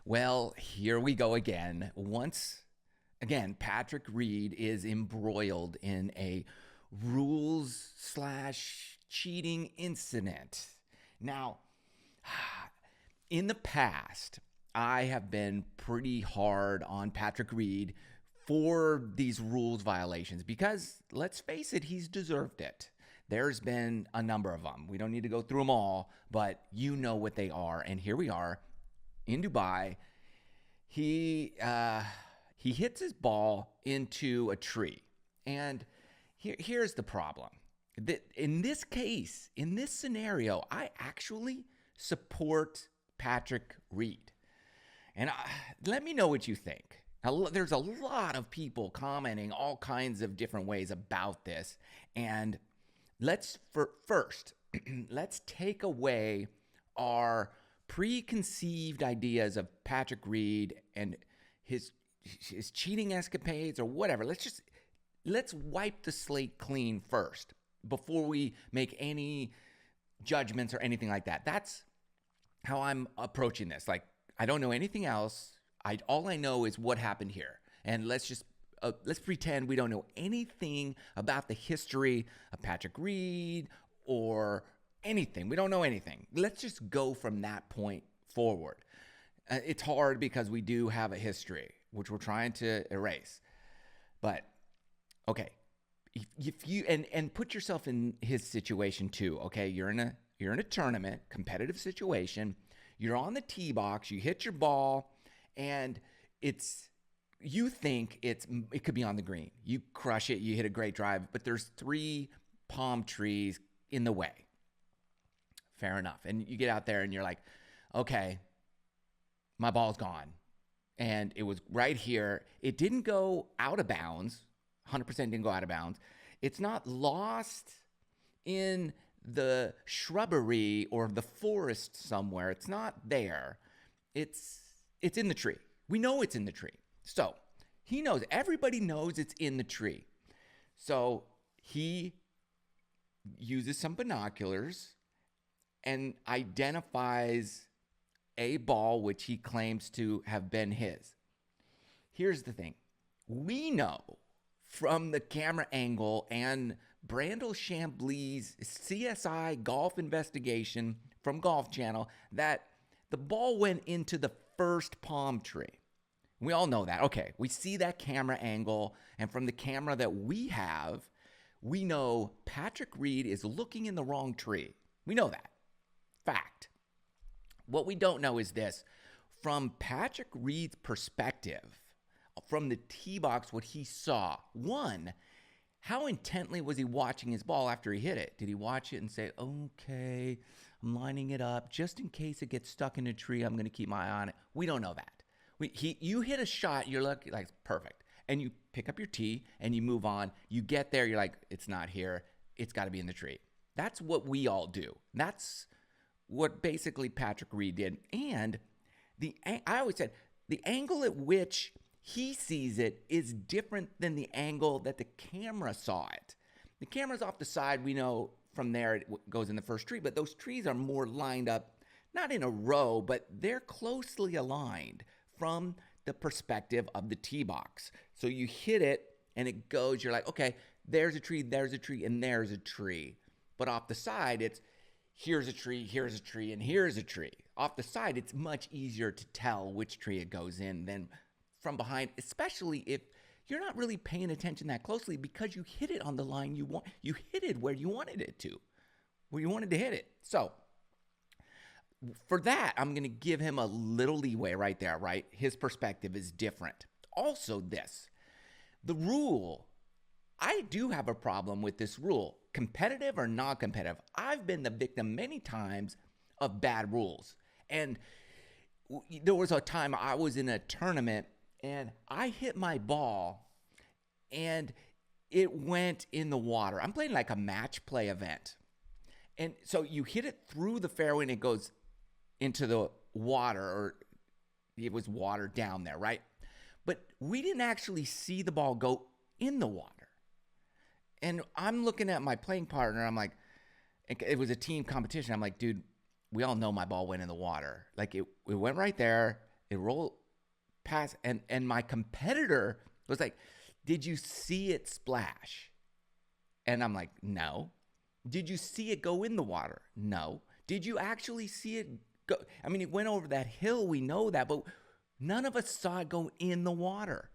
Well, here we go again. Once again, Patrick Reed is embroiled in a rules slash cheating incident. Now, in the past, I have been pretty hard on Patrick Reed for these rules violations because let's face it, he's deserved it. There's been a number of them. We don't need to go through them all, but you know what they are. And here we are in Dubai. He hits his ball into a tree, and here's the problem. That in this case, in this scenario, I actually support Patrick Reed, and let me know what you think. There's a lot of people commenting all kinds of different ways about this, and first let's take away our preconceived ideas of Patrick Reed and his cheating escapades or whatever. Let's wipe the slate clean first before we make any judgments or anything like that. That's how I'm approaching this. Like, I don't know anything else. All I know is what happened here. And let's pretend we don't know anything about the history of Patrick Reed or anything. We don't know anything. Let's just go from that point forward. It's hard because we do have a history, which we're trying to erase. But okay, if you and put yourself in his situation too. Okay, you're in a tournament, competitive situation. You're on the tee box. You hit your ball, and you think it could be on the green. You crush it. You hit a great drive, but there's 3 palm trees in the way. Fair enough. And you get out there and you're like, okay, my ball's gone. And it was right here. It didn't go out of bounds. 100% didn't go out of bounds. It's not lost in the shrubbery or the forest somewhere. It's not there. It's in the tree. We know it's in the tree. So he knows. Everybody knows it's in the tree. So he uses some binoculars and identifies a ball which he claims to have been his. Here's the thing. We know from the camera angle and Brandel Chambly's CSI golf investigation from Golf Channel that the ball went into the first palm tree. We all know that. Okay, we see that camera angle, and from the camera that we have, we know Patrick Reed is looking in the wrong tree. We know that. Fact. What we don't know is this. From Patrick Reed's perspective, from the tee box, what he saw, one, how intently was he watching his ball after he hit it? Did he watch it and say, okay, I'm lining it up. Just in case it gets stuck in a tree, I'm going to keep my eye on it. We don't know that. You hit a shot, you're like perfect. And you pick up your tee and you move on. You get there, you're like, it's not here. It's got to be in the tree. That's what we all do. That's what basically Patrick Reed did. And I always said, the angle at which he sees it is different than the angle that the camera saw it. The camera's off the side. We know from there it goes in the first tree, but those trees are more lined up, not in a row, but they're closely aligned from the perspective of the tee box. So you hit it and it goes, you're like, okay, there's a tree, and there's a tree. But off the side, it's here's a tree, and here's a tree. Off the side, it's much easier to tell which tree it goes in than from behind, especially if you're not really paying attention that closely because you hit it on the line you hit it where you wanted it to, where you wanted to hit it. So for that, I'm going to give him a little leeway right there, right? His perspective is different. Also the rule, I do have a problem with this rule. Competitive or non-competitive, I've been the victim many times of bad rules. And there was a time I was in a tournament and I hit my ball and it went in the water. I'm playing like a match play event. And so you hit it through the fairway and it goes into the water, or it was water down there, right? But we didn't actually see the ball go in the water. And I'm looking at my playing partner. I'm like, it was a team competition. I'm like, dude, we all know my ball went in the water. Like it went right there. It rolled past, and my competitor was like, "Did you see it splash?" And I'm like, "No." "Did you see it go in the water?" "No." "Did you actually see it go?" I mean, it went over that hill. We know that, but none of us saw it go in the water.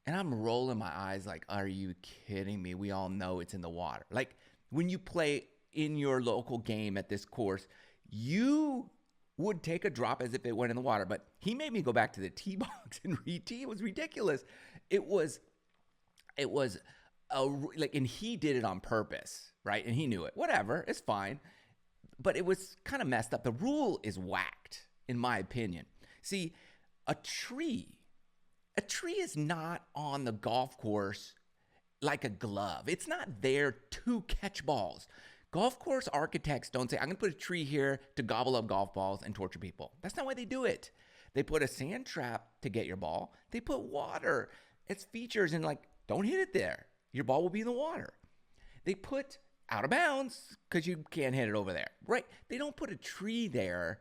And I'm rolling my eyes like, are you kidding me? We all know it's in the water. Like when you play in your local game at this course, you would take a drop as if it went in the water. But he made me go back to the tee box and re-tee. It was ridiculous. It was and he did it on purpose, right? And he knew it. Whatever, it's fine. But it was kind of messed up. The rule is whacked, in my opinion. See, a tree is not on the golf course like a glove. It's not there to catch balls. Golf course architects don't say, I'm going to put a tree here to gobble up golf balls and torture people. That's not why they do it. They put a sand trap to get your ball. They put water. It's features and like, don't hit it there. Your ball will be in the water. They put out of bounds because you can't hit it over there, right? They don't put a tree there.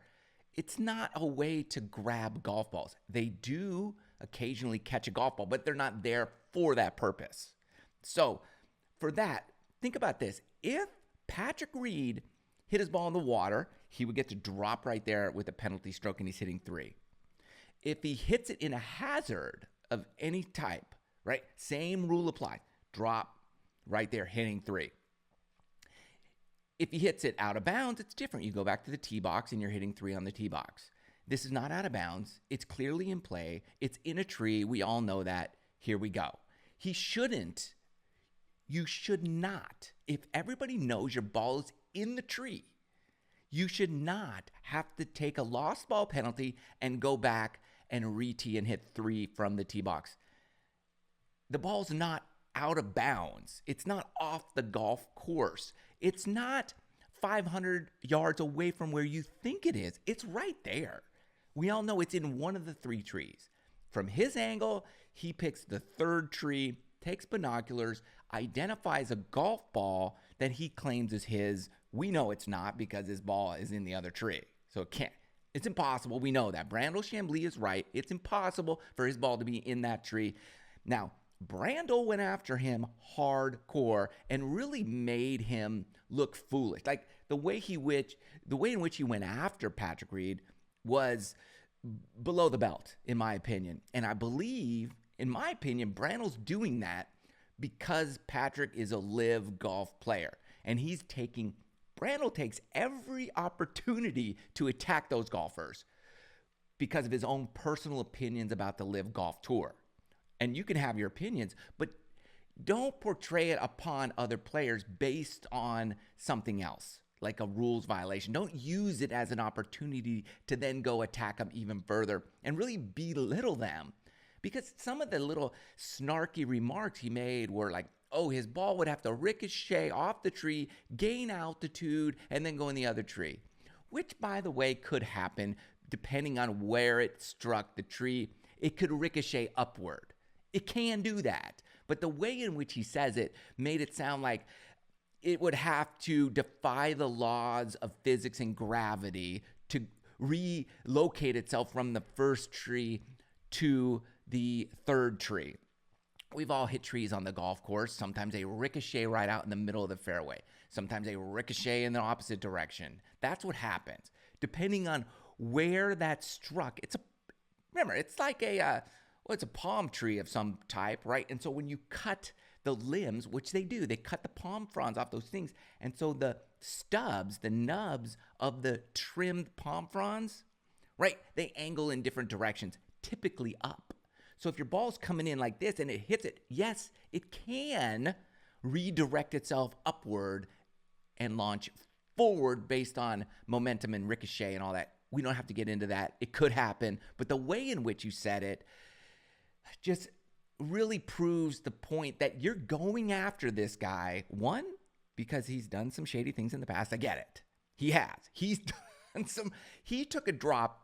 It's not a way to grab golf balls. They do occasionally catch a golf ball, but they're not there for that purpose. So for that, think about this. If Patrick Reed hit his ball in the water, he would get to drop right there with a penalty stroke and he's hitting 3. If he hits it in a hazard of any type, right? Same rule applies. Drop right there, hitting 3. If he hits it out of bounds, it's different. You go back to the tee box and you're hitting 3 on the tee box. This is not out of bounds. It's clearly in play. It's in a tree. We all know that. Here we go. You should not, if everybody knows your ball is in the tree, you should not have to take a lost ball penalty and go back and re-tee and hit 3 from the tee box. The ball's not out of bounds. It's not off the golf course. It's not 500 yards away from where you think it is. It's right there. We all know it's in one of the 3 trees. From his angle, he picks the 3rd tree, takes binoculars, identifies a golf ball that he claims is his. We know it's not because his ball is in the other tree. So it can't. It's impossible. We know that. Brandel Chamblee is right. It's impossible for his ball to be in that tree. Now, Brandel went after him hardcore and really made him look foolish. Like the way in which he went after Patrick Reed was below the belt, in my opinion. And I believe, in my opinion, Brandel's doing that because Patrick is a live golf player. And Brandel takes every opportunity to attack those golfers because of his own personal opinions about the live golf tour. And you can have your opinions, but don't portray it upon other players based on something else, like a rules violation. Don't use it as an opportunity to then go attack them even further and really belittle them. Because some of the little snarky remarks he made were like, oh, his ball would have to ricochet off the tree, gain altitude, and then go in the other tree. Which, by the way, could happen depending on where it struck the tree. It could ricochet upward. It can do that. But the way in which he says it made it sound like it would have to defy the laws of physics and gravity to relocate itself from the 1st tree to the 3rd tree. We've all hit trees on the golf course. Sometimes they ricochet right out in the middle of the fairway. Sometimes they ricochet in the opposite direction. That's what happens. Depending on where that struck, it's like it's a palm tree of some type, right? And so when you cut the limbs, which they do, they cut the palm fronds off those things. And so the stubs, the nubs of the trimmed palm fronds, right, they angle in different directions, typically up. So if your ball's coming in like this and it hits it, yes, it can redirect itself upward and launch forward based on momentum and ricochet and all that. We don't have to get into that. It could happen. But the way in which you said it just really proves the point that you're going after this guy. One, because he's done some shady things in the past. I get it. He has. He's done he took a drop.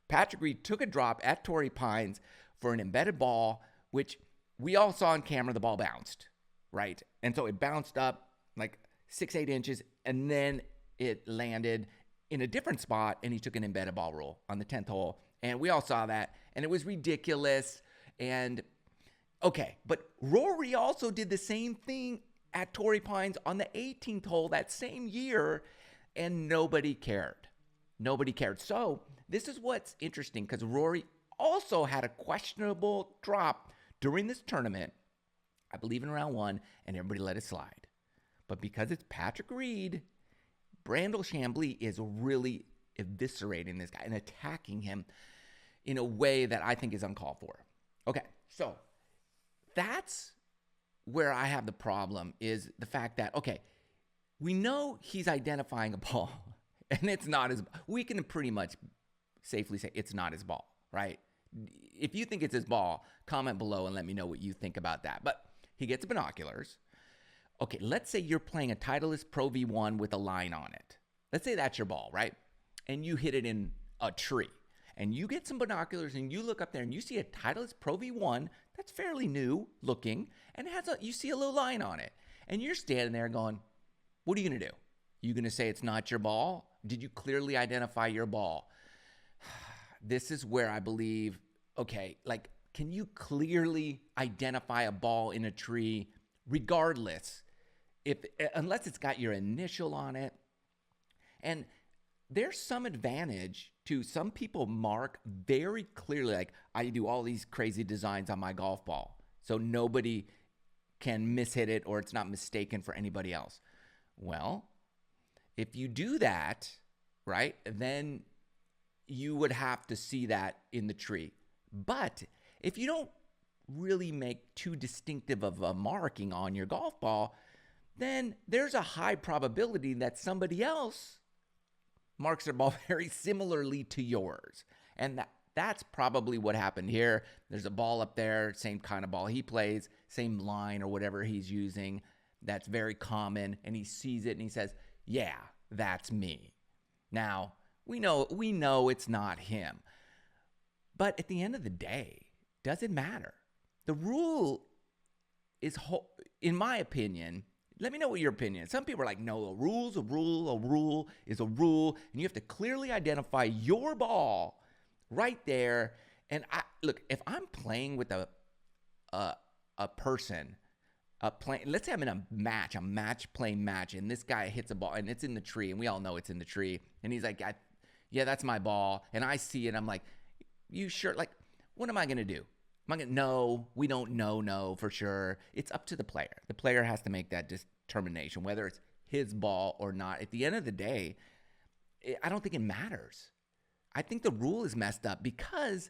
Patrick Reed took a drop at Torrey Pines for an embedded ball, which we all saw on camera. The ball bounced, right? And so it bounced up like 6-8 inches, and then it landed in a different spot, and he took an embedded ball rule on the 10th hole. And we all saw that, and it was ridiculous. And okay, but Rory also did the same thing at Torrey Pines on the 18th hole that same year, and nobody cared. Nobody cared. So this is what's interesting, because Rory also had a questionable drop during this tournament, I believe in round one, and everybody let it slide. But because it's Patrick Reed, Brandel Chamblee is really eviscerating this guy and attacking him in a way that I think is uncalled for. Okay, so that's where I have the problem, is the fact that, okay, we know he's identifying a ball, and it's not his. We can pretty much safely say it's not his ball, right? If you think it's his ball, comment below and let me know what you think about that. But he gets binoculars. Okay, let's say you're playing a Titleist Pro V1 with a line on it. Let's say that's your ball, right? And you hit it in a tree. And you get some binoculars and you look up there and you see a Titleist Pro V1 that's fairly new looking, and it has you see a little line on it. And you're standing there going, what are you going to do? You going to say it's not your ball? Did you clearly identify your ball? This is where I believe, okay, like, can you clearly identify a ball in a tree regardless, unless it's got your initial on it? And there's some advantage to some people mark very clearly, like, I do all these crazy designs on my golf ball so nobody can mishit it or it's not mistaken for anybody else. Well, if you do that, right, then you would have to see that in the tree. But if you don't really make too distinctive of a marking on your golf ball, then there's a high probability that somebody else marks their ball very similarly to yours. And that's probably what happened here. There's a ball up there, same kind of ball he plays, same line or whatever he's using. That's very common. And he sees it and he says, yeah, that's me. Now, we know it's not him. But at the end of the day, does it matter? The rule is, in my opinion, let me know what your opinion is. Some people are like, no, a rule's a rule, a rule is a rule, and you have to clearly identify your ball right there. And look, if I'm playing with a person, let's say I'm in a match playing match, and this guy hits a ball, and it's in the tree, and we all know it's in the tree, and he's like, yeah, that's my ball, and I see it, I'm like, you sure? Like, what am I going to do? Am I going to, no, we don't know for sure. It's up to the player. The player has to make that determination, whether it's his ball or not. At the end of the day, I don't think it matters. I think the rule is messed up because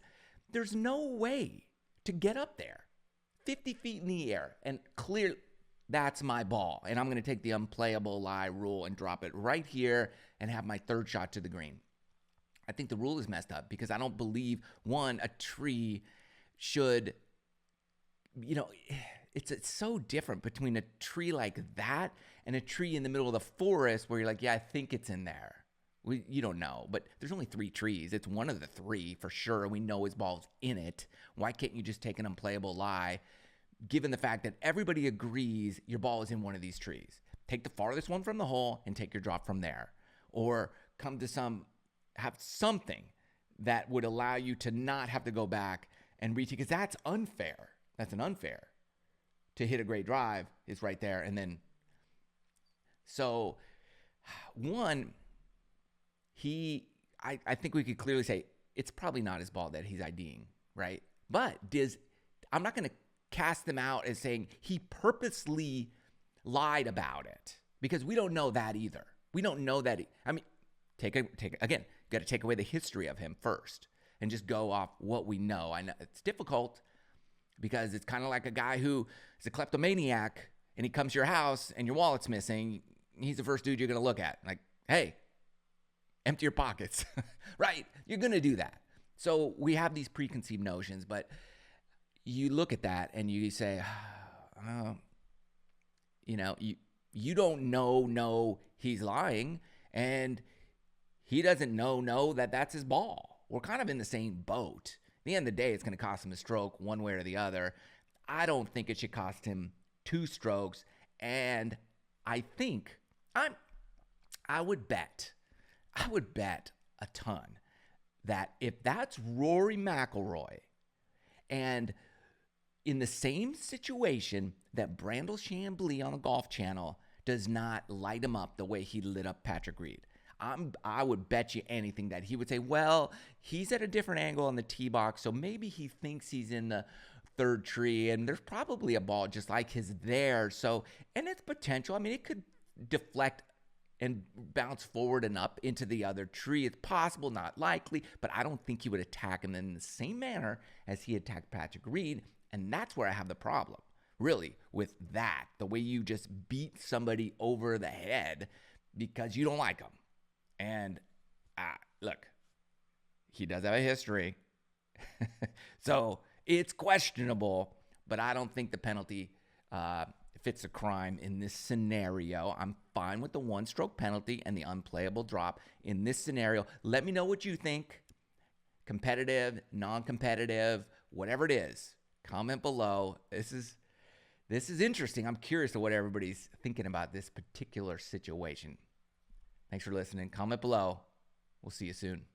there's no way to get up there 50 feet in the air and clear, that's my ball. And I'm going to take the unplayable lie rule and drop it right here and have my third shot to the green. I think the rule is messed up because I don't believe, one, a tree should, it's so different between a tree like that and a tree in the middle of the forest where you're like, yeah, I think it's in there. You don't know, but there's only 3 trees. It's one of the 3 for sure. We know his ball's in it. Why can't you just take an unplayable lie, given the fact that everybody agrees your ball is in one of these trees? Take the farthest one from the hole and take your drop from there. Or come to have something that would allow you to not have to go back and reach it, because that's unfair. That's an unfair. To hit a great drive is right there. And then, so, one, I think we could clearly say it's probably not his ball that he's IDing, right? But I'm not going to cast them out as saying he purposely lied about it, because we don't know that either. We don't know that. Again, you got to take away the history of him first and just go off what we know. I know it's difficult because it's kind of like a guy who is a kleptomaniac and he comes to your house and your wallet's missing. He's the first dude you're going to look at. Like, hey, empty your pockets, right? You're going to do that. So we have these preconceived notions, but you look at that and you say, you don't know he's lying, and he doesn't know that that's his ball. We're kind of in the same boat. At the end of the day, it's going to cost him a stroke one way or the other. I don't think it should cost him 2 strokes. And I think I would bet a ton that if that's Rory McIlroy and in the same situation that Brandel Chambly on a Golf Channel does not light him up the way he lit up Patrick Reed, I would bet you anything that he would say, well, he's at a different angle on the tee box, so maybe he thinks he's in the third tree, and there's probably a ball just like his there. So, and it's potential. I mean, it could deflect and bounce forward and up into the other tree. It's possible, not likely, but I don't think he would attack him in the same manner as he attacked Patrick Reed, and that's where I have the problem, really, with that. The way you just beat somebody over the head because you don't like them. And look, he does have a history. So it's questionable, but I don't think the penalty fits the crime in this scenario. I'm fine with the one-stroke penalty and the unplayable drop in this scenario. Let me know what you think. Competitive, non-competitive, whatever it is, comment below. This is interesting. I'm curious to what everybody's thinking about this particular situation. Thanks for listening. Comment below. We'll see you soon.